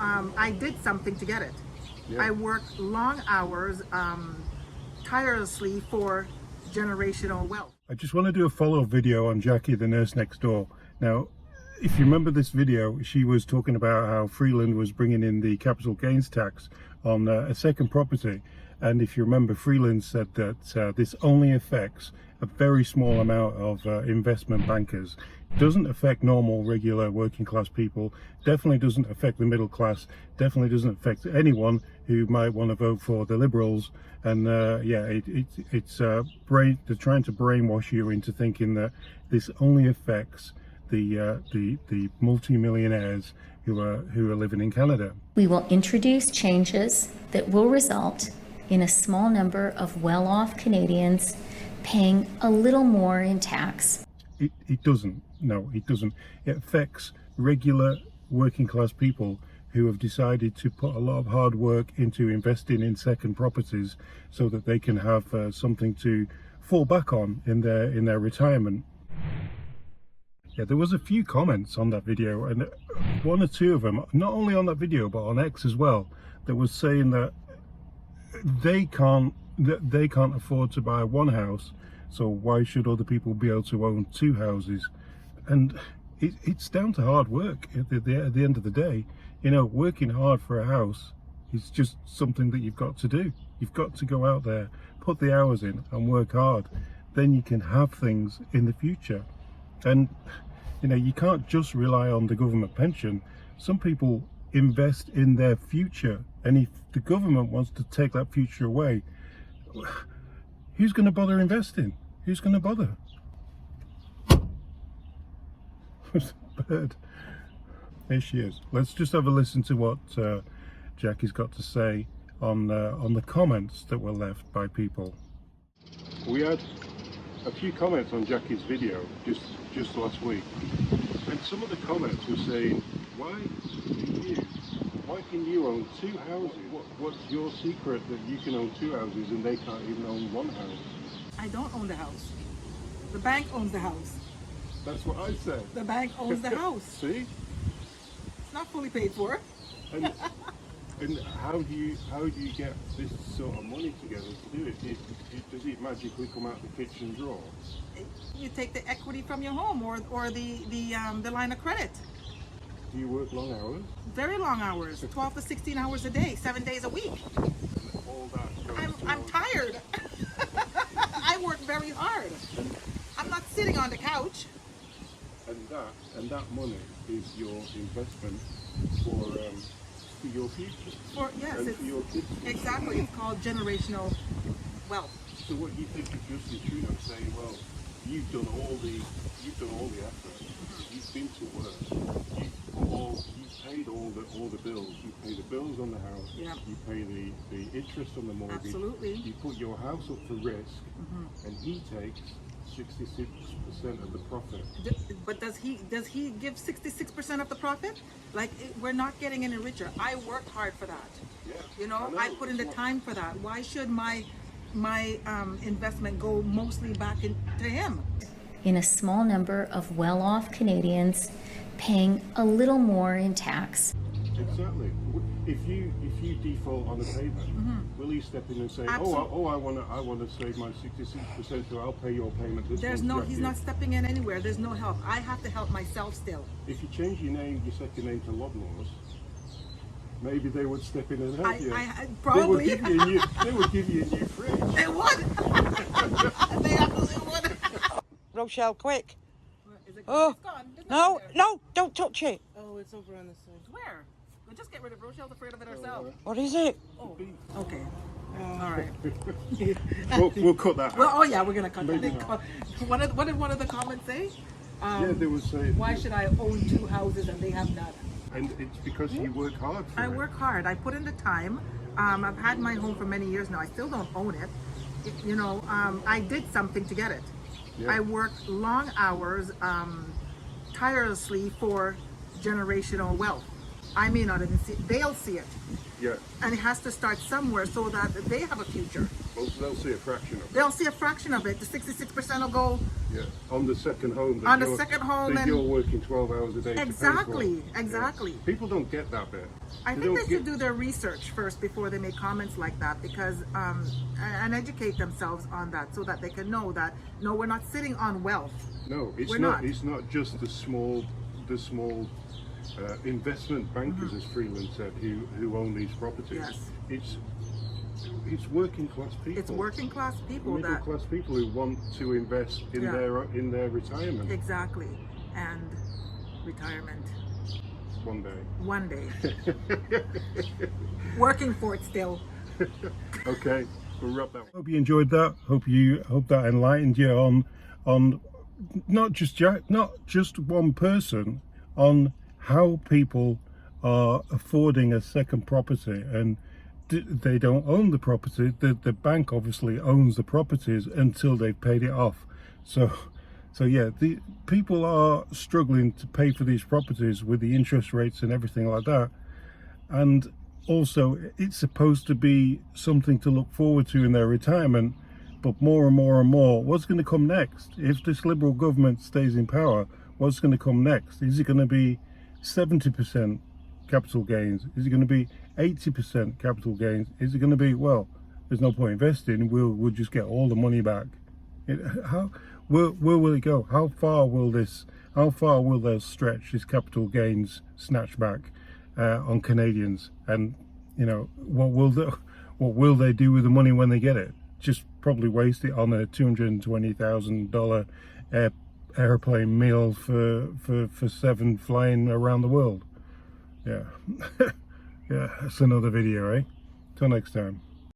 I did something to get it. Yeah. I worked long hours, tirelessly for generational wealth. I just want to do a follow-up video on Jackie, the nurse next door. Now, if you remember this video, she was talking about how Freeland was bringing in the capital gains tax on a second property. And if you remember, Freeland said that this only affects a very small amount of investment bankers. Doesn't affect normal, regular, working class people. Definitely doesn't affect the middle class. Definitely doesn't affect anyone who might want to vote for the Liberals. And yeah, they're trying to brainwash you into thinking that this only affects the multi-millionaires who are living in Canada. We will introduce changes that will result in a small number of well-off Canadians paying a little more in tax. It doesn't. No, it doesn't. It affects regular working class people who have decided to put a lot of hard work into investing in second properties so that they can have something to fall back on in their retirement. Yeah, there was a few comments on that video, and one or two of them, not only on that video but on X as well, that was saying that they can't afford to buy one house, so why should other people be able to own two houses? And it's down to hard work at the end of the day. You know, working hard for a house is just something that you've got to do. You've got to go out there, put the hours in and work hard. Then you can have things in the future. And you know, you can't just rely on the government pension. Some people invest in their future, and if the government wants to take that future away, who's going to bother investing? Who's going to bother? Bird. There she is. Let's just have a listen to what Jackie's got to say on the comments that were left by people. We had a few comments on Jackie's video just last week, and some of the comments were saying, why can you own two houses? What's your secret that you can own two houses and they can't even own one house? I don't own the house. The bank owns the house. That's what I said. The bank owns the house. See? It's not fully paid for. And how do you get this sort of money together to do it? Does it magically come out the kitchen drawer? You take the equity from your home or the line of credit. Do you work long hours? Very long hours, 12 to 16 hours a day, 7 days a week. And all that goes I'm tired. I work very hard. I'm not sitting on the couch. And that money is your investment for your future. Yes, and for your kids. Exactly. It's called generational wealth. So what you think of Justin Trudeau saying, well, you've done all the effort. You've been to work. You've paid all the bills. You pay the bills on the house. Yep. You pay the interest on the mortgage. Absolutely. You put your house up for risk, and he takes 66% of the profit. But does he give 66% of the profit? Like, we're not getting any richer. I worked hard for that. Yeah, You know, I put in the time for that. Why should my investment go mostly back into him? In a small number of well-off Canadians paying a little more in tax. Exactly. If you default on a payment, will he step in and say, I want to save my 66%, so I'll pay your payment this month? He's not stepping in anywhere. There's no help. I have to help myself still. If you change your second name to Loblaws, maybe they would step in and help you. Probably. They would give you a new fridge. They would. They absolutely would. Rochelle, quick. Is it Oh, it's gone. There's no, nothing there. no, don't touch it. Oh, it's over on the side. Where? We'll just get rid of it. Rochelle's afraid of it herself. What is it? Oh, okay. All right. We'll cut that out. Well, oh yeah, we're gonna cut Maybe that. not. What did one of the comments say? Yeah, they would say. Why should I own two houses and they have none? And it's because you work hard for it. I work hard. I put in the time. I've had my home for many years now. I still don't own it. You know, I did something to get it. Yeah. I worked long hours, tirelessly for generational wealth. I may not even see it. They'll see it. Yeah. And it has to start somewhere so that they have a future. Well, they'll see a fraction of it. They'll see a fraction of it. The 66% will go Yeah. On the second home. That on the you're- second home, that and you're working 12 hours a day. exactly, To pay for. exactly. Yeah. People don't get that bit. I They think don't they should do their research first before they make comments like that, because and educate themselves on that so that they can know that no, we're not sitting on wealth. No, it's We're not. not. It's not just the small investment bankers, as Freeland said, who own these properties. Yes. It's working class people. It's working class people Middle that class people who want to invest in Yeah. their retirement exactly, and retirement one day. one day. Working for it still. Okay, we'll wrap that. Hope you enjoyed that. Hope that enlightened you on not just one person, on how people are affording a second property, and they don't own the property. The bank obviously owns the properties until they've paid it off. So yeah, the people are struggling to pay for these properties with the interest rates and everything like that. And also, it's supposed to be something to look forward to in their retirement, but more and more and more, what's going to come next? If this Liberal government stays in power, what's going to come next? Is it going to be 70% capital gains? Is it going to be 80% capital gains? Is it going to be, well, there's no point investing, we'll just get all the money back? Where will it go? How far will they stretch this capital gains snatch back on Canadians? And what will they do with the money when they get it? Just probably waste it on a $220,000 airplane meal for 7 flying around the world. Yeah. Yeah, that's another video, eh? Till next time.